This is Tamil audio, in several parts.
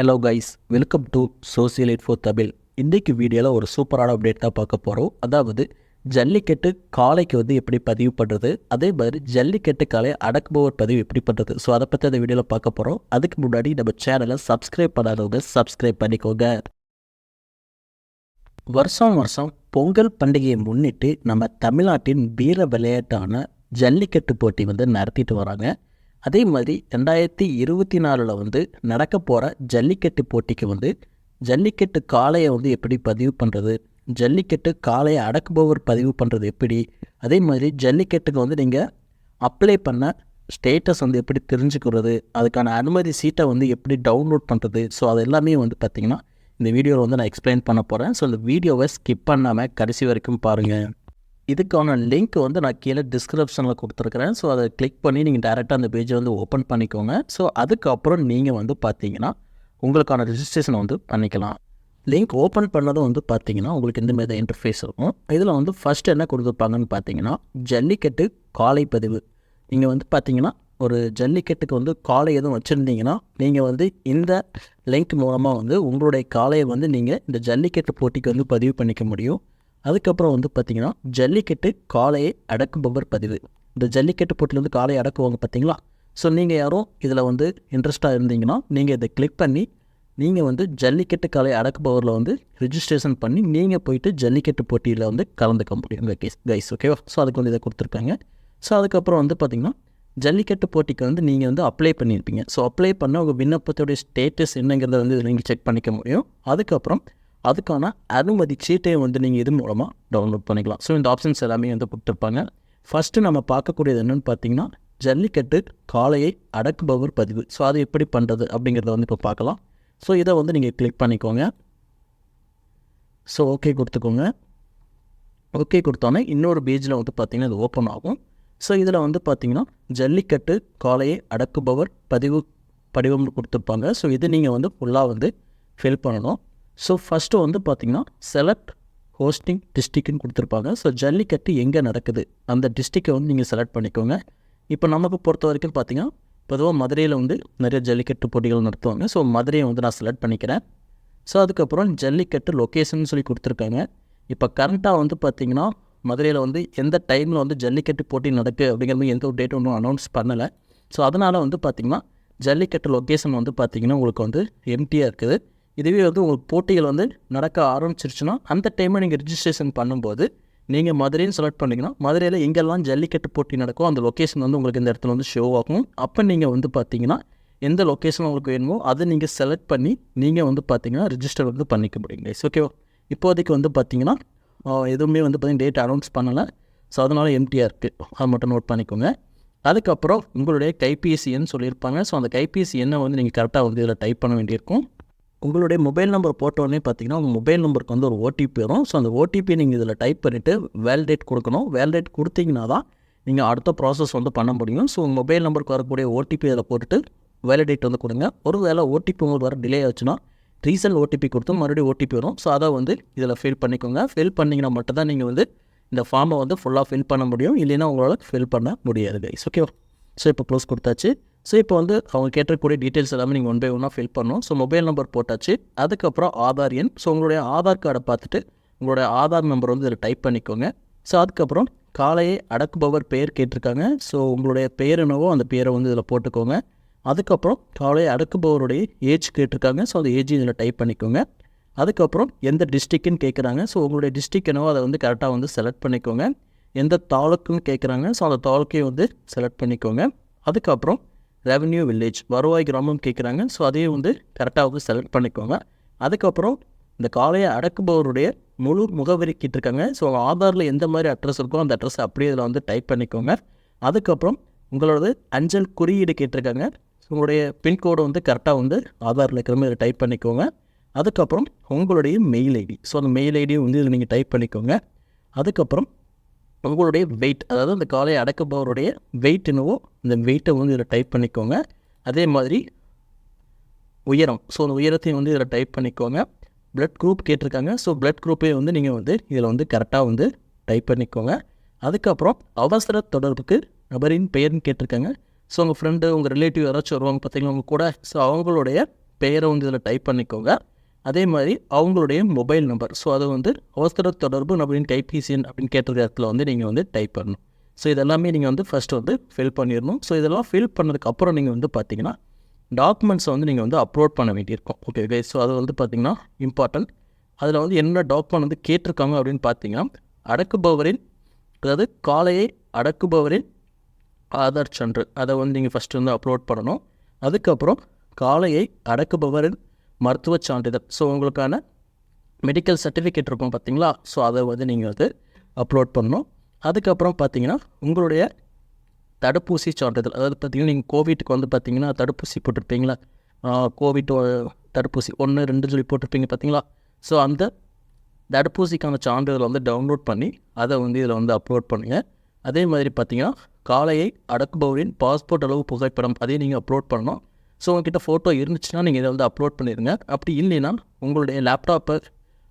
Hello guys, welcome to social info Tamil. இன்றைக்கு வீடியோவில் ஒரு சூப்பரான அப்டேட் தான் பார்க்க போகிறோம். அதாவது ஜல்லிக்கட்டு காளைக்கு எப்படி பதிவு பண்ணுறது, அதே மாதிரி ஜல்லிக்கட்டு காளை அடக்குபவர் பதிவு எப்படி பண்ணுறது. ஸோ அதை பற்றி அந்த வீடியோவில் பார்க்க போகிறோம். அதுக்கு முன்னாடி நம்ம சேனலை சப்ஸ்கிரைப் பண்ணாதவங்க சப்ஸ்கிரைப் பண்ணிக்கோங்க. வருஷம் பொங்கல் பண்டிகையை முன்னிட்டு நம்ம தமிழ்நாட்டின் வீர விளையாட்டான ஜல்லிக்கட்டு போட்டி நடத்திட்டு வராங்க. அதே மாதிரி 2024 நடக்க போகிற ஜல்லிக்கட்டு போட்டிக்கு ஜல்லிக்கட்டு காளையை எப்படி பதிவு பண்ணுறது, ஜல்லிக்கட்டு காளையை அடக்குபவர் பதிவு பண்ணுறது எப்படி, அதே மாதிரி ஜல்லிக்கட்டுக்கு நீங்கள் அப்ளை பண்ண ஸ்டேட்டஸ் எப்படி தெரிஞ்சுக்கிறது, அதுக்கான அனுமதி சீட்டை எப்படி டவுன்லோட் பண்ணுறது. ஸோ அது எல்லாமே பார்த்திங்கன்னா இந்த வீடியோவில் நான் எக்ஸ்பிளைன் பண்ண போகிறேன். ஸோ இந்த வீடியோவை ஸ்கிப் பண்ணாமல் கடைசி வரைக்கும் பாருங்கள். இதுக்கான லிங்க் நான் கீழே டிஸ்கிரிப்ஷனில் கொடுத்துருக்குறேன். ஸோ அதை கிளிக் பண்ணி நீங்கள் டேரெக்டாக அந்த பேஜை ஓப்பன் பண்ணிக்கோங்க. ஸோ அதுக்கப்புறம் நீங்கள் பார்த்தீங்கன்னா உங்களுக்கான ரிஜிஸ்ட்ரேஷனை பண்ணிக்கலாம். லிங்க் ஓப்பன் பண்ணதும் பார்த்தீங்கன்னா உங்களுக்கு இந்த மாதிரி இன்டர்ஃபேஸ் இருக்கும். இதில் ஃபஸ்ட்டு என்ன கொடுத்துருப்பாங்கன்னு பார்த்தீங்கன்னா ஜல்லிக்கட்டு காளை பதிவு. நீங்கள் பார்த்தீங்கன்னா ஒரு ஜல்லிக்கட்டுக்கு காளை எதுவும் வச்சுருந்தீங்கன்னா நீங்கள் இந்த லிங்க் மூலமாக உங்களுடைய காளையை நீங்கள் இந்த ஜல்லிக்கட்டு போட்டிக்கு பதிவு பண்ணிக்க முடியும். அதுக்கப்புறம் பார்த்தீங்கன்னா ஜல்லிக்கட்டு காளையை அடக்குபவர் பதிவு. இந்த ஜல்லிக்கட்டு போட்டியில் காளையை அடக்குவாங்க பார்த்தீங்களா. ஸோ நீங்கள் யாரும் இதில் இன்ட்ரெஸ்ட்டாக இருந்தீங்கன்னா நீங்கள் இதை கிளிக் பண்ணி நீங்கள் ஜல்லிக்கட்டு காளையை அடக்குபவரில் ரிஜிஸ்ட்ரேஷன் பண்ணி நீங்கள் போயிட்டு ஜல்லிக்கட்டு போட்டியில் கலந்துக்க முடியும் கைஸ். ஓகேவா. ஸோ அதுக்கு இதை கொடுத்துருக்காங்க. ஸோ அதுக்கப்புறம் பார்த்தீங்கன்னா ஜல்லிக்கட்டு போட்டிக்கு நீங்கள் அப்ளை பண்ணியிருப்பீங்க. ஸோ அப்ளை பண்ண உங்கள் விண்ணப்பத்தோடைய ஸ்டேட்டஸ் என்னங்கிறத நீங்கள் செக் பண்ணிக்க முடியும். அதுக்கப்புறம் அதுக்கான அனுமதி சீட்டையும் நீங்கள் இது மூலமாக டவுன்லோட் பண்ணிக்கலாம். ஸோ இந்த ஆப்ஷன்ஸ் எல்லாமே கொடுத்துருப்பாங்க. ஃபஸ்ட்டு நம்ம பார்க்கக்கூடியது என்னென்னு பார்த்தீங்கன்னா ஜல்லிக்கட்டு காளையை அடக்குபவர் பதிவு. ஸோ அது எப்படி பண்ணுறது அப்படிங்கிறத இப்போ பார்க்கலாம். ஸோ இதை நீங்கள் கிளிக் பண்ணிக்கோங்க. ஸோ ஓகே கொடுத்துக்கோங்க. ஓகே கொடுத்தோன்னே இன்னொரு பேஜில் பார்த்தீங்கன்னா இது ஓப்பன் ஆகும். ஸோ இதில் பார்த்தீங்கன்னா ஜல்லிக்கட்டு காளையை அடக்குபவர் படிவம் கொடுத்துருப்பாங்க. ஸோ இது நீங்கள் ஃபுல்லாக ஃபில் பண்ணணும். ஸோ ஃபஸ்ட்டு பார்த்தீங்கன்னா செலக்ட் ஹோஸ்டிங் டிஸ்ட்ரிக்ட்னு கொடுத்துருப்பாங்க. ஸோ ஜல்லிக்கட்டு எங்கே நடக்குது அந்த டிஸ்ட்ரிக்டை நீங்கள் செலக்ட் பண்ணிக்கோங்க. இப்போ நமக்கு பொறுத்த வரைக்கும் பார்த்தீங்கன்னா பொதுவாக மதுரையில் நிறைய ஜல்லிக்கட்டு போட்டிகள் நடத்துவாங்க. ஸோ மதுரையை நான் செலக்ட் பண்ணிக்கிறேன். ஸோ அதுக்கப்புறம் ஜல்லிக்கட்டு லொக்கேஷன் சொல்லி கொடுத்துருக்காங்க. இப்போ கரண்ட்டாக பார்த்தீங்கன்னா மதுரையில் எந்த டைமில் ஜல்லிக்கட்டு போட்டி நடக்குது அப்படிங்கிறது எந்த ஒரு டேட் ஒன்றும் அனௌன்ஸ் பண்ணலை. ஸோ அதனால் பார்த்தீங்கன்னா ஜல்லிக்கட்டு லொக்கேஷன் பார்த்தீங்கன்னா உங்களுக்கு எம்டியாக இருக்குது. இதுவே உங்களுக்கு போட்டிகள் நடக்க ஆரம்பிச்சிருச்சுன்னா அந்த டைமில் நீங்கள் ரிஜிஸ்ட்ரேஷன் பண்ணும்போது நீங்கள் மதுரைன்னு செலக்ட் பண்ணிங்கன்னா மதுரையில் எங்கெல்லாம் ஜல்லிக்கட்டு போட்டி நடக்கும் அந்த லொக்கேஷன் உங்களுக்கு இந்த இடத்துல ஷோ ஆகும். அப்போ நீங்கள் பார்த்தீங்கன்னா எந்த லொக்கேஷன் உங்களுக்கு வேணுமோ அதை நீங்கள் செலக்ட் பண்ணி நீங்கள் பார்த்தீங்கன்னா ரிஜிஸ்டர் பண்ணிக்க முடியுங்க. ஓகேவா. இப்போதைக்கு பார்த்தீங்கன்னா எதுவுமே பார்த்தீங்கன்னா டேட் அனௌன்ஸ் பண்ணலை. ஸோ அதனால் எம்டியாக இருக்குது. அதை மட்டும் நோட் பண்ணிக்கோங்க. அதுக்கப்புறம் உங்களுடைய கைபேசி எண் சொல்லியிருப்பாங்க. ஸோ அந்த கைபேசி எண்ணை நீங்கள் கரெக்டாக இதில் டைப் பண்ண வேண்டியிருக்கும். உங்களுடைய மொபைல் நம்பர் போட்டோடனே பார்த்தீங்கன்னா உங்கள் மொபைல் நம்பருக்கு ஒரு ஓடிபி வரும். ஸோ அந்த ஓடிபி நீங்கள் இதில் டைப் பண்ணிவிட்டு வேலிடேட் கொடுக்கணும். வேலிடேட் கொடுத்தீங்கன்னா தான் நீங்கள் அடுத்த ப்ராசஸ் பண்ண முடியும். ஸோ உங்கள் மொபைல் நம்பருக்கு வரக்கூடிய ஓடிபி அதில் போட்டுட்டு வேலிடேட் கொடுங்க. ஒரு வேளை ஓடிபி உங்களுக்கு வர டிலே ஆச்சுன்னா ரீசெல் ஓடிபி கொடுத்து மறுபடியும் ஓடிபி வரும். ஸோ அதை இதில் ஃபில் பண்ணிக்கோங்க. ஃபில் பண்ணிங்கன்னா மட்டும்தான் நீங்கள் இந்த ஃபார்மை ஃபுல்லாக ஃபில் பண்ண முடியும். இல்லைன்னா உங்களால் ஃபில் பண்ண முடியாது கைஸ். ஓகேவா. ஸோ இப்போ க்ளோஸ் கொடுத்தாச்சு. ஸோ இப்போ அவங்க கேட்டக்கூடிய டீட்டெயில்ஸ் எல்லாமே நீங்கள் 1 by 1 ஃபில் பண்ணணும். ஸோ மொபைல் நம்பர் போட்டாச்சு. அதுக்கப்புறம் ஆதார் எண். ஸோ உங்களுடைய ஆதார் கார்டை பார்த்துட்டு உங்களுடைய ஆதார் நம்பர் இதில் டைப் பண்ணிக்கோங்க. ஸோ அதுக்கப்புறம் காளையை அடக்குபவர் பெயர் கேட்டிருக்காங்க. ஸோ உங்களுடைய பெயர் என்னவோ அந்த பெயரை இதில் போட்டுக்கோங்க. அதுக்கப்புறம் காளையை அடக்குபவருடைய ஏஜ் கேட்டிருக்காங்க. ஸோ அந்த ஏஜ் இதில் டைப் பண்ணிக்கோங்க. அதுக்கப்புறம் எந்த டிஸ்ட்ரிக்ட்னு கேட்குறாங்க. ஸோ உங்களுடைய டிஸ்ட்ரிக்ட் என்னவோ அதை கரெக்டாக செலக்ட் பண்ணிக்கோங்க. எந்த தாலுக்குன்னு கேட்குறாங்க. ஸோ அந்த தாலுக்கையும் செலக்ட் பண்ணிக்கோங்க. அதுக்கப்புறம் ரெவன்யூ வில்லேஜ் வருவாய் கிராமம் கேட்குறாங்க. ஸோ அதையும் கரெக்டாக செலக்ட் பண்ணிக்கோங்க. அதுக்கப்புறம் இந்த காளையை அடக்குபவருடைய முழு முகவரி கேட்டிருக்காங்க. ஸோ ஆதாரில் எந்த மாதிரி அட்ரஸ் இருக்கோ அந்த அட்ரஸ் அப்படியே இதில் டைப் பண்ணிக்கோங்க. அதுக்கப்புறம் உங்களோட அஞ்சல் குறியீடு கேட்டிருக்காங்க. உங்களுடைய பின்கோடு கரெக்டாக ஆதாரில் இருக்கிற மாதிரி டைப் பண்ணிக்கோங்க. அதுக்கப்புறம் உங்களுடைய மெயில் ஐடி. ஸோ அந்த மெயில் ஐடியும் இதில் நீங்கள் டைப் பண்ணிக்கோங்க. அதுக்கப்புறம் உங்களுடைய வெயிட், அதாவது அந்த காளையை அடக்குபவருடைய வெயிட் என்னவோ இந்த வெயிட்டை இதில் டைப் பண்ணிக்கோங்க. அதே மாதிரி உயரம். ஸோ அந்த உயரத்தையும் இதில் டைப் பண்ணிக்கோங்க. பிளட் குரூப் கேட்டிருக்காங்க. ஸோ பிளட் குரூப்பையும் நீங்கள் இதில் கரெக்டாக டைப் பண்ணிக்கோங்க. அதுக்கப்புறம் அவசர தொடர்புக்கு நபரின் பெயர்னு கேட்டிருக்காங்க. ஸோ உங்கள் ஃப்ரெண்டு உங்கள் ரிலேட்டிவ் யாராச்சும் வருவாங்க பார்த்தீங்கன்னா உங்கள் கூட. ஸோ அவங்களுடைய பெயரை வந்து இதில் டைப் பண்ணிக்கோங்க. அதே மாதிரி அவங்களுடைய மொபைல் நம்பர், ஸோ அதை வந்து அவசர தொடர்பு நபரின் கைபேசி எண் அப்படின்னு கேட்டிருக்க இடத்துல வந்து நீங்கள் வந்து டைப் பண்ணணும். ஸோ இதெல்லாமே நீங்கள் வந்து ஃபஸ்ட்டு வந்து ஃபில் பண்ணிடணும். ஸோ இதெல்லாம் ஃபில் பண்ணதுக்கப்புறம் நீங்கள் வந்து பார்த்தீங்கன்னா டாக்குமெண்ட்ஸை வந்து நீங்கள் வந்து அப்லோட் பண்ண வேண்டியிருக்கும். ஓகே கைஸ், ஸோ அது வந்து பார்த்திங்கன்னா இம்பார்ட்டன்ட். அதில் வந்து என்ன டாக்குமெண்ட் வந்து கேட்டிருக்காங்க அப்படின்னு பார்த்தீங்கன்னா, அடக்குபவரின், அதாவது காளையை அடக்குபவரின் ஆதார் சான்று, அதை வந்து நீங்கள் ஃபஸ்ட்டு வந்து அப்லோட் பண்ணணும். அதுக்கப்புறம் காளையை அடக்குபவரின் மருத்துவ சான்றிதழ், ஸோ உங்களுக்கான மெடிக்கல் சர்டிஃபிகேட் இருக்கும் பார்த்தீங்களா, ஸோ அதை வந்து நீங்கள் வந்து அப்லோட் பண்ணணும். அதுக்கப்புறம் பார்த்தீங்கன்னா உங்களுடைய தடுப்பூசி சான்றிதழ், அதாவது பார்த்திங்கன்னா நீங்கள் கோவிட்டுக்கு வந்து பார்த்திங்கன்னா தடுப்பூசி போட்டிருப்பீங்களா, கோவிட் தடுப்பூசி 1, 2 சொல்லி போட்டிருப்பீங்க பார்த்தீங்களா, ஸோ அந்த தடுப்பூசிக்கான சான்றிதழை வந்து டவுன்லோட் பண்ணி அதை வந்து இதில் வந்து அப்லோட் பண்ணுங்கள். அதே மாதிரி பார்த்திங்கன்னா காளையை அடக்குபவரின் பாஸ்போர்ட் அளவு புகைப்படம், அதையும் நீங்கள் அப்லோட் பண்ணணும். ஸோ உங்கள்கிட்ட ஃபோட்டோ இருந்துச்சுன்னா நீங்கள் இதை வந்து அப்லோட் பண்ணிடுங்க. அப்படி இல்லைன்னா உங்களுடைய லேப்டாப்பை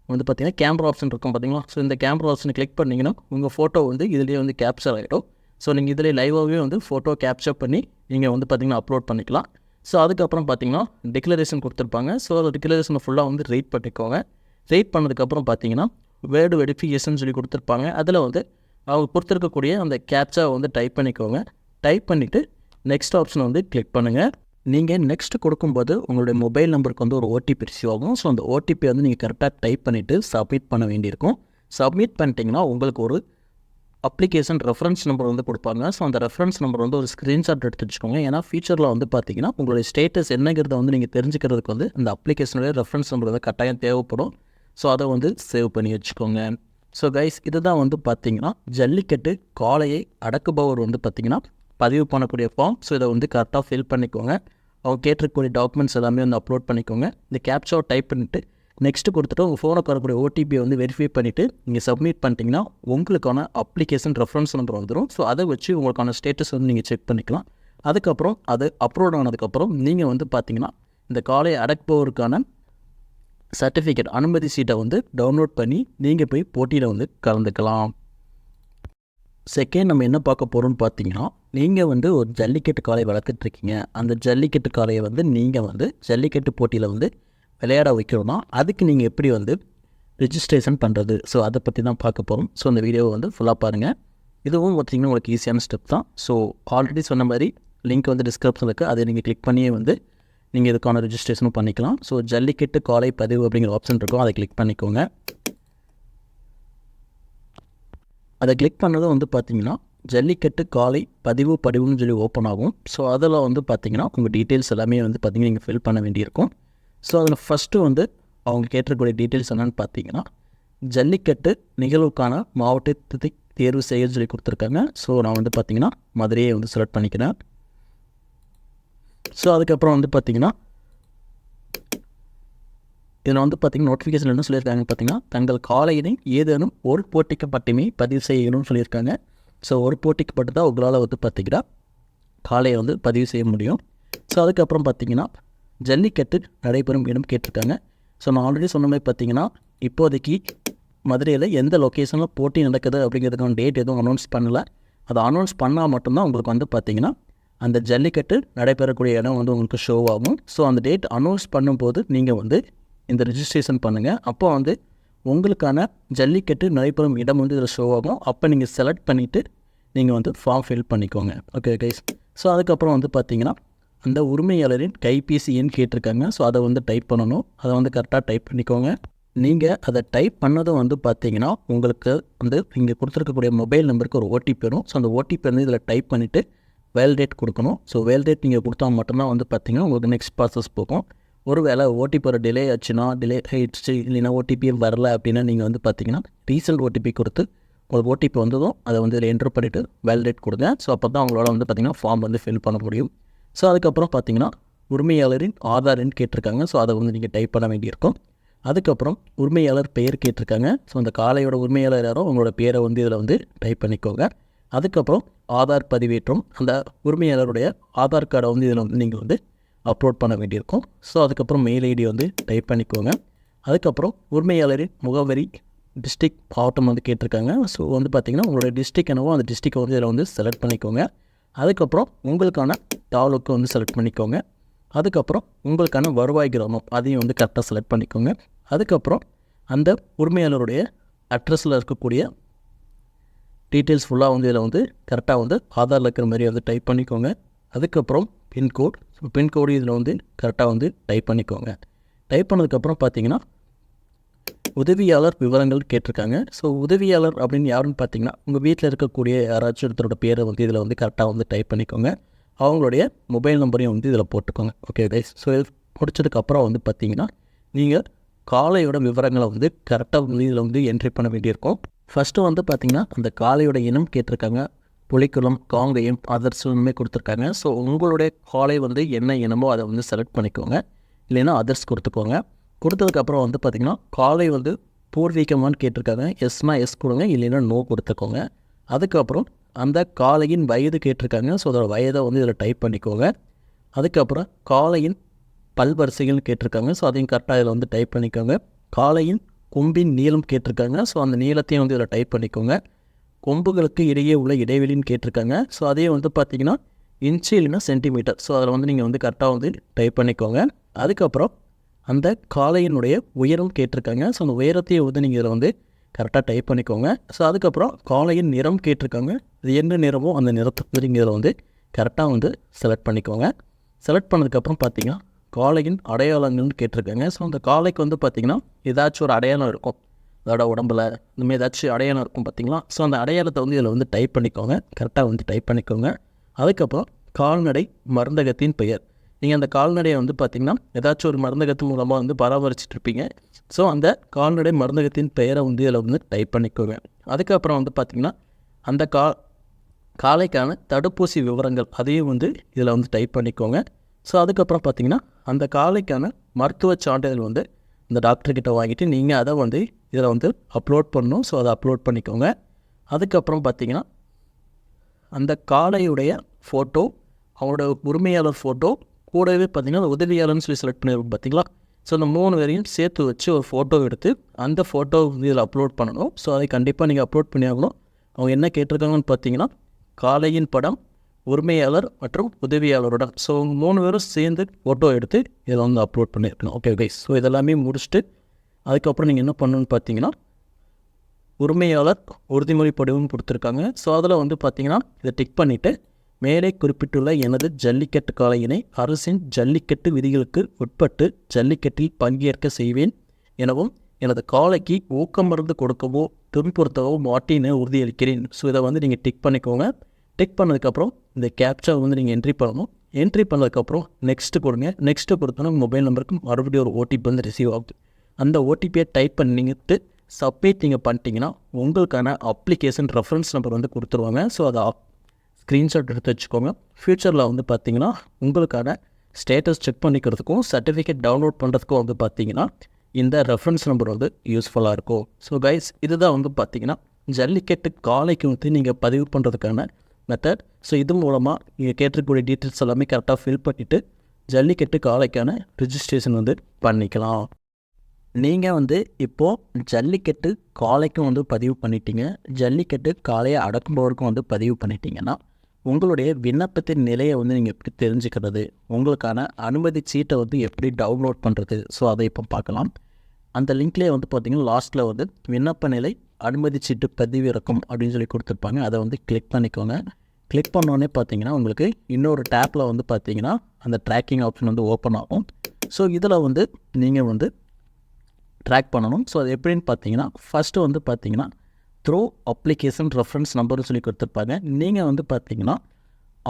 வந்து பார்த்திங்கன்னா கேமரா ஆப்ஷன் இருக்கும் பார்த்தீங்களா, ஸோ இந்த கேமரா ஆப்ஷனை கிளிக் பண்ணிங்கன்னா உங்கள் ஃபோட்டோ வந்து இதிலேயே வந்து கேப்சர் ஆகிடும். ஸோ நீங்கள் இதில் லைவாகவே வந்து ஃபோட்டோ கேப்சர் பண்ணி நீங்கள் வந்து பார்த்திங்கன்னா அப்லோட் பண்ணிக்கலாம். ஸோ அதுக்கப்புறம் பார்த்திங்கன்னா டிக்ளரேஷன் கொடுத்துருப்பாங்க. ஸோ அந்த டிக்ளரேஷனை ஃபுல்லாக வந்து ரீட் பண்ணிக்கோங்க. ரீட் பண்ணதுக்கப்புறம் பார்த்திங்கன்னா வேர்டு வெரிஃபிகேஷன் சொல்லி கொடுத்துருப்பாங்க. அதில் வந்து அவங்க கொடுத்துருக்கக்கூடிய அந்த கேப்சா வந்து டைப் பண்ணிக்கோங்க. டைப் பண்ணிவிட்டு நெக்ஸ்ட் ஆப்ஷனை வந்து கிளிக் பண்ணுங்கள். நீங்கள் நெக்ஸ்ட் கொடுக்கும்போது உங்களுடைய மொபைல் நம்பருக்கு வந்து ஒரு ஓடிபி ரிசீவ் ஆகும். ஸோ அந்த ஓடிபி வந்து நீங்கள் கரெக்டாக டைப் பண்ணிவிட்டு சப்மிட் பண்ண வேண்டியிருக்கும். சப்மிட் பண்ணிட்டீங்கன்னா உங்களுக்கு ஒரு அப்ளிகேஷன் ரெஃபரன்ஸ் நம்பர் வந்து கொடுப்பாங்க. ஸோ அந்த ரெஃபரன்ஸ் நம்பர் வந்து ஒரு ஸ்க்ரீன்ஷாட் எடுத்து வச்சுக்கோங்க. ஏன்னா ஃபியூச்சரில் வந்து பார்த்தீங்கன்னா உங்களுடைய ஸ்டேட்டஸ் என்னங்கிறத வந்து நீங்கள் தெரிஞ்சுக்கிறதுக்கு வந்து அந்த அப்ளிகேஷனுடைய ரெஃபரன்ஸ் நம்பர் வந்து கட்டாயம் தேவைப்படும். ஸோ அதை வந்து சேவ் பண்ணி வச்சுக்கோங்க. ஸோ கைஸ், இதுதான் வந்து பார்த்தீங்கன்னா ஜல்லிக்கட்டு காளையை அடக்குபவர் வந்து பார்த்திங்கன்னா பதிவு பண்ணக்கூடிய ஃபார்ம். ஸோ இதை வந்து கரெக்டாக ஃபில் பண்ணிக்கோங்க. அவங்க கேட்டிருக்கக்கூடிய டாக்குமெண்ட்ஸ் எல்லாமே வந்து அப்லோட் பண்ணிக்கோங்க. இந்த கேப்சாவை டைப் பண்ணிவிட்டு நெக்ஸ்ட்டு கொடுத்துட்டு உங்கள் ஃபோனுக்கு வரக்கூடிய ஓடிபியை வந்து வெரிஃபை பண்ணிவிட்டு நீங்கள் சப்மிட் பண்ணிட்டீங்கன்னா உங்களுக்கான அப்ளிகேஷன் ரெஃபரன்ஸ் நம்பர் வந்துடும். ஸோ அதை வச்சு உங்களுக்கான ஸ்டேட்டஸ் வந்து நீங்கள் செக் பண்ணிக்கலாம். அதுக்கப்புறம் அது அப்லோட் ஆனதுக்கப்புறம் நீங்கள் வந்து பார்த்தீங்கன்னா இந்த காளையை அடக்குபவருக்கான சர்டிஃபிகேட் அனுமதி சீட்டை வந்து டவுன்லோட் பண்ணி நீங்கள் போய் போட்டியில் வந்து கலந்துக்கலாம். செகண்ட் நம்ம என்ன பார்க்க போகிறோம்னு பார்த்தீங்கன்னா, நீங்கள் வந்து ஒரு ஜல்லிக்கட்டு காளை வளர்த்துட்ருக்கீங்க. அந்த ஜல்லிக்கட்டு காளையை வந்து நீங்கள் வந்து ஜல்லிக்கட்டு போட்டியில் வந்து விளையாட வைக்கணும்னா அதுக்கு நீங்கள் எப்படி வந்து ரிஜிஸ்ட்ரேஷன் பண்ணுறது, ஸோ அதை பற்றி தான் பார்க்க போகிறோம். ஸோ அந்த வீடியோவை வந்து ஃபுல்லாக பாருங்கள். இதுவும் பார்த்திங்கன்னா உங்களுக்கு ஈஸியான ஸ்டெப் தான். ஸோ ஆல்ரெடி சொன்ன மாதிரி லிங்க் வந்து டிஸ்கிரிப்ஷனில் இருக்குது. அதை நீங்கள் கிளிக் பண்ணியே வந்து நீங்கள் இதுக்கான ரிஜிஸ்ட்ரேஷனும் பண்ணிக்கலாம். ஸோ ஜல்லிக்கட்டு காளை பதிவு அப்படிங்கிற ஆப்ஷன் இருக்கும், அதை கிளிக் பண்ணிக்கோங்க. அதை கிளிக் பண்ணதும் வந்து பார்த்திங்கன்னா ஜல்லிக்கட்டு காளை பதிவுன்னு சொல்லி ஓப்பன் ஆகும். ஸோ அதில் வந்து பார்த்திங்கன்னா உங்கள் டீட்டெயில்ஸ் எல்லாமே வந்து பார்த்திங்கன்னா நீங்கள் ஃபில் பண்ண வேண்டியிருக்கும். ஸோ அதில் ஃபஸ்ட்டு வந்து அவங்க கேட்டிருக்கக்கூடிய டீட்டெயில்ஸ் என்னென்னு பார்த்தீங்கன்னா, ஜல்லிக்கட்டு நிகழ்வுக்கான மாவட்டத்தை தேர்வு செய்ய சொல்லி கொடுத்துருக்காங்க. ஸோ நான் வந்து பார்த்திங்கன்னா மதுரையை வந்து செலக்ட் பண்ணிக்கிறேன். ஸோ அதுக்கப்புறம் வந்து பார்த்திங்கன்னா இதில் வந்து பார்த்திங்கன்னா நோட்டிஃபிகேஷன் என்ன சொல்லியிருக்காங்க பார்த்தீங்கன்னா, தங்கள் காளையினை ஏதேனும் ஒரு போட்டிக்கு மட்டுமே பதிவு செய்யணும்னு சொல்லியிருக்காங்க. ஸோ ஒரு போட்டிக்கு மட்டும் தான் உங்களால் வந்து பார்த்திங்கன்னா காளையை வந்து பதிவு செய்ய முடியும். ஸோ அதுக்கப்புறம் பார்த்திங்கன்னா ஜல்லிக்கட்டு நடைபெறும் இடம் கேட்டிருக்காங்க. ஸோ நான் ஆல்ரெடி சொன்ன மாதிரி பார்த்திங்கன்னா இப்போதைக்கு மதுரையில் எந்த லொக்கேஷனில் போட்டி நடக்குது அப்படிங்கிறதுக்கான டேட் எதுவும் அனௌன்ஸ் பண்ணலை. அதை அனௌன்ஸ் பண்ணால் மட்டும்தான் உங்களுக்கு வந்து பார்த்திங்கன்னா அந்த ஜல்லிக்கட்டு நடைபெறக்கூடிய இடம் வந்து உங்களுக்கு ஷோ ஆகும். ஸோ அந்த டேட் அனௌன்ஸ் பண்ணும்போது நீங்கள் வந்து இந்த ரிஜிஸ்ட்ரேஷன் பண்ணுங்கள். அப்போ வந்து உங்களுக்கான ஜல்லிக்கட்டு நடைபெறும் இடம் வந்து இதில் ஷோ ஆகும். அப்போ நீங்கள் செலக்ட் பண்ணிவிட்டு நீங்கள் வந்து ஃபார்ம் ஃபில் பண்ணிக்கோங்க. ஓகே கைஸ், ஸோ அதுக்கப்புறம் வந்து பார்த்திங்கன்னா அந்த உரிமையாளரின் கைபேசி எண் கேட்டிருக்காங்க. ஸோ அதை வந்து டைப் பண்ணணும். அதை வந்து கரெக்டாக டைப் பண்ணிக்கோங்க. நீங்கள் அதை டைப் பண்ணதும் வந்து பார்த்தீங்கன்னா உங்களுக்கு வந்து இங்கே கொடுத்துருக்கக்கூடிய மொபைல் நம்பருக்கு ஒரு ஓடிபி வரும். ஸோ அந்த ஓடிபி வந்து இதில் டைப் பண்ணிவிட்டு வேலிடேட் கொடுக்கணும். ஸோ வேலிடேட் நீங்கள் கொடுத்தா மட்டும்தான் வந்து பார்த்திங்கன்னா உங்களுக்கு நெக்ஸ்ட் ப்ராசஸ் போகும். ஒரு வேளை ஓடிபி ஒரு டிலே ஆச்சுன்னா, டிலே ஆகிடுச்சு இல்லைன்னா ஓடிபியே வரல அப்படின்னா நீங்கள் வந்து பார்த்திங்கன்னா ரீசெண்ட் ஓடிபி கொடுத்து உங்களுக்கு ஓடிபி வந்ததும் அதை வந்து இதில் என்ட்ரு பண்ணிவிட்டு வேலிடேட் கொடுங்க. ஸோ அப்போ தான் உங்களோட வந்து பார்த்திங்கன்னா ஃபார்ம் வந்து ஃபில் பண்ண முடியும். ஸோ அதுக்கப்புறம் பார்த்திங்கன்னா உரிமையாளரின் ஆதார் எண் கேட்டிருக்காங்க. ஸோ அதை வந்து நீங்கள் டைப் பண்ண வேண்டியிருக்கும். அதுக்கப்புறம் உரிமையாளர் பெயர் கேட்டிருக்காங்க. ஸோ அந்த காளையோட உரிமையாளர் யாரோ உங்களோட பேரை வந்து இதில் வந்து டைப் பண்ணிக்கோங்க. அதுக்கப்புறம் ஆதார் பதிவேற்றம், அந்த உரிமையாளருடைய ஆதார் கார்டை வந்து இதில் வந்து நீங்கள் வந்து அப்லோட் பண்ண வேண்டியிருக்கும். ஸோ அதுக்கப்புறம் மெயில் ஐடி வந்து டைப் பண்ணிக்கோங்க. அதுக்கப்புறம் உரிமையாளரின் முகவரி, டிஸ்ட்ரிக்ட், மாவட்டம் வந்து கேட்டிருக்காங்க. ஸோ வந்து பார்த்திங்கன்னா உங்களோட டிஸ்ட்ரிக்ட் என்னவோ அந்த டிஸ்ட்ரிக்டை வந்து இதில் வந்து செலக்ட் பண்ணிக்கோங்க. அதுக்கப்புறம் உங்களுக்கான தாலுக்கு வந்து செலக்ட் பண்ணிக்கோங்க. அதுக்கப்புறம் உங்களுக்கான வருவாய் கிராமம் அதையும் வந்து கரெக்டாக செலக்ட் பண்ணிக்கோங்க. அதுக்கப்புறம் அந்த உரிமையாளருடைய அட்ரஸில் இருக்கக்கூடிய டீட்டெயில்ஸ் ஃபுல்லாக வந்து இதில் வந்து கரெக்டாக வந்து ஆதாரில் இருக்கிற மாதிரி வந்து டைப் பண்ணிக்கோங்க. அதுக்கப்புறம் பின்கோட், பின்கோடு இதில் வந்து கரெக்டாக வந்து டைப் பண்ணிக்கோங்க. டைப் பண்ணதுக்கப்புறம் பார்த்தீங்கன்னா உதவியாளர் விவரங்கள் கேட்டிருக்காங்க. ஸோ உதவியாளர் அப்படின்னு யாருன்னு பார்த்தீங்கன்னா உங்கள் வீட்டில் இருக்கக்கூடிய யாராச்சும் ஒருத்தரோட பேரை வந்து இதில் வந்து கரெக்டாக வந்து டைப் பண்ணிக்கோங்க. அவங்களுடைய மொபைல் நம்பரையும் வந்து இதில் போட்டுக்கோங்க. Okay guys. ஸோ இது முடிச்சதுக்கப்புறம் வந்து பார்த்தீங்கன்னா நீங்கள் காளையோட விவரங்களை வந்து கரெக்டாக வந்து இதில் வந்து என்ட்ரி பண்ண வேண்டியிருக்கும். ஃபஸ்ட்டு வந்து பார்த்திங்கன்னா அந்த காளையோட இனம் கேட்டிருக்காங்க. புலிக்குளம், காங்கேயம், அதர்ஸ் எல்லாமே கொடுத்துருக்காங்க. ஸோ உங்களுடைய காளை வந்து என்ன இனமோ அதை வந்து செலக்ட் பண்ணிக்கோங்க. இல்லைன்னா அதர்ஸ் கொடுத்துக்கோங்க. கொடுத்ததுக்கப்புறம் வந்து பார்த்திங்கன்னா காளை வந்து பூர்வீகமானு கேட்டிருக்காங்க. எஸ்னா எஸ் கொடுங்க, இல்லைன்னா நோ கொடுத்துக்கோங்க. அதுக்கப்புறம் அந்த காளையின் வயது கேட்டிருக்காங்க. ஸோ அதோட வயதை வந்து இதில் டைப் பண்ணிக்கோங்க. அதுக்கப்புறம் காளையின் பல்வரிசைகள்னு கேட்டிருக்காங்க. ஸோ அதையும் கரெக்டாக இதில் வந்து டைப் பண்ணிக்கோங்க. காளையின் கொம்பின் நீளம் கேட்டிருக்காங்க. ஸோ அந்த நீளத்தையும் வந்து இதில் டைப் பண்ணிக்கோங்க. கொம்புகளுக்கு இடையே உள்ள இடைவெளின்னு கேட்டிருக்காங்க. ஸோ அதையும் வந்து பார்த்திங்கன்னா இன்ச்சு இல்லைன்னா சென்டிமீட்டர். ஸோ அதில் வந்து நீங்கள் வந்து கரெக்டாக வந்து டைப் பண்ணிக்கோங்க. அதுக்கப்புறம் அந்த காளையினுடைய உயரம் கேட்டிருக்காங்க. ஸோ அந்த உயரத்தையும் வந்து நீங்கள் இதில் வந்து கரெக்டாக டைப் பண்ணிக்கோங்க. ஸோ அதுக்கப்புறம் காளையின் நிறம் கேட்டிருக்காங்க. அது என்ன நிறமோ அந்த நிறத்தை வந்து நீங்கள் இதில் வந்து கரெக்டாக வந்து செலக்ட் பண்ணிக்கோங்க. செலக்ட் பண்ணதுக்கப்புறம் பார்த்தீங்கன்னா காளையின் அடையாளங்கள்னு கேட்டிருக்காங்க. ஸோ அந்த காளைக்கு வந்து பார்த்திங்கன்னா ஏதாச்சும் ஒரு அடையாளம் இருக்கும், அதோட உடம்புல இந்தமாதிரி ஏதாச்சும் அடையாளம் இருக்கும் பார்த்திங்களா. ஸோ அந்த அடையாளத்தை வந்து இதில் வந்து டைப் பண்ணிக்கோங்க. கரெக்டாக வந்து டைப் பண்ணிக்கோங்க. அதுக்கப்புறம் கால்நடை மருந்தகத்தின் பெயர். நீங்கள் அந்த கால்நடையை வந்து பார்த்திங்கன்னா ஏதாச்சும் ஒரு மருந்தகத்து மூலமாக வந்து பராமரிச்சிட்ருப்பீங்க. ஸோ அந்த கால்நடை மருந்தகத்தின் பெயரை வந்து இதில் வந்து டைப் பண்ணிக்கோங்க. அதுக்கப்புறம் வந்து பார்த்திங்கன்னா அந்த காளைக்கான தடுப்பூசி விவரங்கள் அதையும் வந்து இதில் வந்து டைப் பண்ணிக்கோங்க. ஸோ அதுக்கப்புறம் பார்த்திங்கன்னா அந்த காளைக்கான மருத்துவ சான்றிதழ் வந்து இந்த டாக்டர்கிட்ட வாங்கிட்டு நீங்கள் அதை வந்து இதில் வந்து அப்லோட் பண்ணணும். ஸோ அதை அப்லோட் பண்ணிக்கோங்க. அதுக்கப்புறம் பார்த்திங்கன்னா அந்த காளையுடைய ஃபோட்டோ, அவங்களோட உரிமையாளர் ஃபோட்டோ, கூடவே பார்த்திங்கன்னா அந்த உதவியாளர்னு சொல்லி செலக்ட் பண்ணியிருக்கோம் பார்த்திங்களா. ஸோ அந்த 3 பேரையும் சேர்த்து வச்சு ஒரு ஃபோட்டோ எடுத்து அந்த ஃபோட்டோ வந்து இதில் அப்லோட் பண்ணணும். ஸோ அதை கண்டிப்பாக நீங்கள் அப்லோட் பண்ணி ஆகணும். அவங்க என்ன கேட்டிருக்காங்கன்னு பார்த்தீங்கன்னா காளையின் படம், உரிமையாளர் மற்றும் உதவியாளரோட. ஸோ 3 பேரும் சேர்ந்து ஃபோட்டோ எடுத்து இதில் வந்து அப்லோட் பண்ணியிருக்கணும். Okay guys. ஸோ இதெல்லாமே முடிச்சுட்டு அதுக்கப்புறம் நீங்கள் என்ன பண்ணணுன்னு பார்த்தீங்கன்னா உரிமையாளர் உறுதிமொழி படிவம் கொடுத்துருக்காங்க. ஸோ அதில் வந்து பார்த்திங்கன்னா இதை டிக் பண்ணிவிட்டு மேலே குறிப்பிட்டுள்ள எனது ஜல்லிக்கட்டு காளையினை அரசின் ஜல்லிக்கட்டு விதிகளுக்கு உட்பட்டு ஜல்லிக்கட்டில் பங்கேற்க செய்வேன் எனவும் எனது காளைக்கு ஊக்கமருந்து கொடுக்கவோ துன்புறுத்தவோ மாட்டேன்னு உறுதியளிக்கிறேன். ஸோ இதை வந்து நீங்கள் டிக் பண்ணிக்கோங்க. டிக் பண்ணதுக்கப்புறம் இந்த கேப்சா வந்து நீங்கள் என்ட்ரி பண்ணணும். என்ட்ரி பண்ணதுக்கப்புறம் நெக்ஸ்ட்டு கொடுங்க. நெக்ஸ்ட்டு கொடுத்தோன்னா மொபைல் நம்பருக்கு மறுபடியும் ஒரு ஓடிபி வந்து ரிசீவ் ஆகுது. அந்த ஓடிபியை டைப் பண்ணிட்டு சப்மிட் நீங்கள் பண்ணிட்டீங்கன்னா உங்களுக்கான அப்ளிகேஷன் ரெஃபரன்ஸ் நம்பர் வந்து கொடுத்துருவாங்க. ஸோ அதை ஸ்க்ரீன்ஷாட் எடுத்து வச்சுக்கோங்க. ஃப்யூச்சரில் வந்து பார்த்திங்கன்னா உங்களுக்கான ஸ்டேட்டஸ் செக் பண்ணிக்கிறதுக்கும் சர்டிஃபிகேட் டவுன்லோட் பண்ணுறதுக்கும் வந்து பார்த்திங்கன்னா இந்த ரெஃபரன்ஸ் நம்பர் வந்து யூஸ்ஃபுல்லாக இருக்கும். ஸோ கைஸ், இதுதான் வந்து பார்த்திங்கன்னா ஜல்லிக்கட்டு காளைக்கு வந்து நீங்கள் பதிவு பண்ணுறதுக்கான மெத்தட். ஸோ இது மூலமாக நீங்கள் கேட்டிருக்கக்கூடிய டீட்டெயில்ஸ் எல்லாமே கரெக்டாக ஃபில் பண்ணிவிட்டு ஜல்லிக்கட்டு காளைக்கான ரிஜிஸ்ட்ரேஷன் வந்து பண்ணிக்கலாம். நீங்கள் வந்து இப்போது ஜல்லிக்கட்டு காளைக்கும் வந்து பதிவு பண்ணிட்டீங்க, ஜல்லிக்கட்டு காளையை அடக்குபவருக்கும் வந்து பதிவு பண்ணிட்டீங்கன்னா உங்களுடைய விண்ணப்பத்தின் நிலையை வந்து நீங்கள் எப்படி தெரிஞ்சுக்கிறது, உங்களுக்கான அனுமதி சீட்டை வந்து எப்படி டவுன்லோட் பண்ணுறது, ஸோ அதை இப்போ பார்க்கலாம். அந்த லிங்க்லேயே வந்து பார்த்திங்கன்னா லாஸ்ட்டில் வந்து விண்ணப்ப நிலை அனுமதி சீட்டு பதிவிறக்கம் அப்படின்னு சொல்லி கொடுத்துருப்பாங்க. அதை வந்து கிளிக் பண்ணிக்கோங்க. கிளிக் பண்ணோன்னே பார்த்தீங்கன்னா உங்களுக்கு இன்னொரு டேப்பில் வந்து பார்த்திங்கன்னா அந்த ட்ராக்கிங் ஆப்ஷன் வந்து ஓப்பன் ஆகும். ஸோ இதில் வந்து நீங்கள் வந்து ட்ராக் பண்ணணும். ஸோ அது எப்படின்னு பார்த்தீங்கன்னா ஃபஸ்ட்டு வந்து பார்த்தீங்கன்னா த்ரோ அப்ளிகேஷன் ரெஃபரன்ஸ் நம்பர்னு சொல்லி கொடுத்துருப்பாங்க. நீங்கள் வந்து பார்த்தீங்கன்னா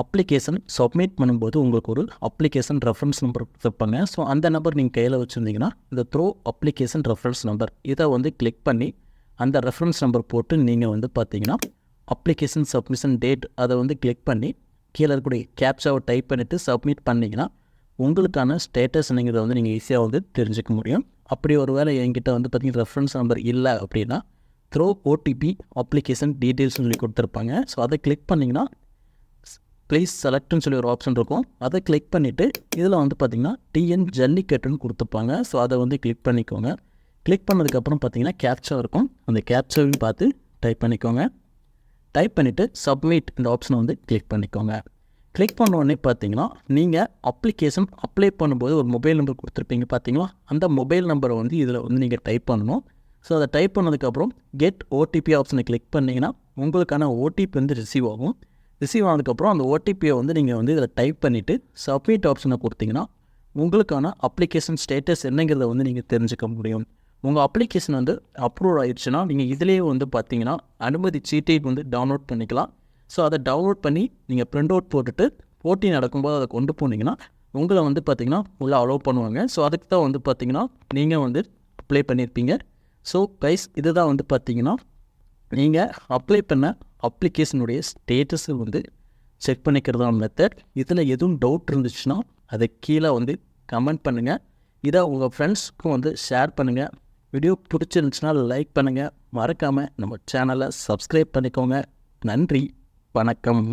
அப்ளிகேஷன் சப்மிட் பண்ணும்போது உங்களுக்கு ஒரு அப்ளிகேஷன் ரெஃபரன்ஸ் நம்பர் கொடுத்துருப்பாங்க. ஸோ அந்த நம்பர் நீங்கள் கையில் வச்சுருந்தீங்கன்னா இந்த த்ரோ அப்ளிகேஷன் ரெஃபரன்ஸ் நம்பர் இதை வந்து கிளிக் பண்ணி அந்த ரெஃபரன்ஸ் நம்பர் போட்டு நீங்கள் வந்து பார்த்தீங்கன்னா அப்ளிகேஷன் சப்மிஷன் டேட் அதை வந்து கிளிக் பண்ணி கீழே இருக்கக்கூடிய கேப்சாவை டைப் பண்ணிவிட்டு சப்மிட் பண்ணிங்கன்னா உங்களுக்கான ஸ்டேட்டஸ் என்னங்கிறத வந்து நீங்கள் ஈஸியாக வந்து தெரிஞ்சுக்க முடியும். அப்படி ஒரு வேளை என்கிட்ட வந்து பார்த்திங்கன்னா ரெஃபரன்ஸ் நம்பர் இல்லை அப்படின்னா த்ரோ ஓடிபி அப்ளிகேஷன் டீட்டெயில்ஸ்னு சொல்லி கொடுத்துருப்பாங்க. ஸோ அதை கிளிக் பண்ணிங்கன்னா ப்ளீஸ் செலக்ட்னு சொல்லி ஒரு ஆப்ஷன் இருக்கும். அதை கிளிக் பண்ணிவிட்டு இதில் வந்து பார்த்திங்கன்னா டிஎன் ஜல்லிக்கட்டுன்னு கொடுத்துருப்பாங்க. ஸோ அதை வந்து கிளிக் பண்ணிக்கோங்க. கிளிக் பண்ணதுக்கப்புறம் பார்த்திங்கன்னா கேப்சா இருக்கும். அந்த கேப்சாவையும் பார்த்து டைப் பண்ணிக்கோங்க. டைப் பண்ணிவிட்டு சப்மிட் இந்த ஆப்ஷனை வந்து கிளிக் பண்ணிக்கோங்க. கிளிக் பண்ண உடனே பார்த்தீங்கன்னா நீங்கள் அப்ளிகேஷன் அப்ளை பண்ணும்போது ஒரு மொபைல் நம்பர் கொடுத்துருப்பீங்க பார்த்தீங்களா, அந்த மொபைல் நம்பரை வந்து இதில் வந்து நீங்கள் டைப் பண்ணணும். ஸோ அதை டைப் பண்ணதுக்கப்புறம் கெட் ஓடிபி ஆப்ஷனை கிளிக் பண்ணிங்கன்னா உங்களுக்கான ஓடிபி வந்து ரிசீவ் ஆகும். ரிசீவ் ஆனதுக்கப்புறம் அந்த ஓடிபியை வந்து நீங்கள் வந்து இதில் டைப் பண்ணிவிட்டு சப்மிட் ஆப்ஷனை கொடுத்தீங்கன்னா உங்களுக்கான அப்ளிகேஷன் ஸ்டேட்டஸ் என்னங்கிறத வந்து நீங்கள் தெரிஞ்சுக்க முடியும். உங்கள் அப்ளிகேஷன் வந்து அப்ரூவ் ஆயிடுச்சுன்னா நீங்கள் இதிலேயே வந்து பார்த்தீங்கன்னா அனுமதி சீட்டை வந்து டவுன்லோட் பண்ணிக்கலாம். ஸோ அதை டவுன்லோட் பண்ணி நீங்கள் பிரிண்ட் அவுட் போட்டுட்டு போட்டி நடக்கும்போது அதை கொண்டு போனீங்கன்னா உங்களை வந்து பார்த்திங்கன்னா உள்ளே அலோவ் பண்ணுவாங்க. ஸோ அதுக்கு தான் வந்து பார்த்திங்கன்னா நீங்கள் வந்து அப்ளை பண்ணியிருப்பீங்க. ஸோ கைஸ் இதுதான் வந்து பார்த்திங்கன்னா நீங்கள் அப்ளை பண்ண அப்ளிகேஷனுடைய ஸ்டேட்டஸை வந்து செக் பண்ணிக்கிறதான மெத்தட். இதில் எதுவும் டவுட் இருந்துச்சுன்னா அதை கீழே வந்து கமெண்ட் பண்ணுங்கள். இதை உங்கள் ஃப்ரெண்ட்ஸ்க்கும் வந்து ஷேர் பண்ணுங்கள். வீடியோ பிடிச்சிருந்துச்சுன்னா லைக் பண்ணுங்கள். மறக்காமல் நம்ம சேனலை சப்ஸ்கிரைப் பண்ணிக்கோங்க. நன்றி, வணக்கம்.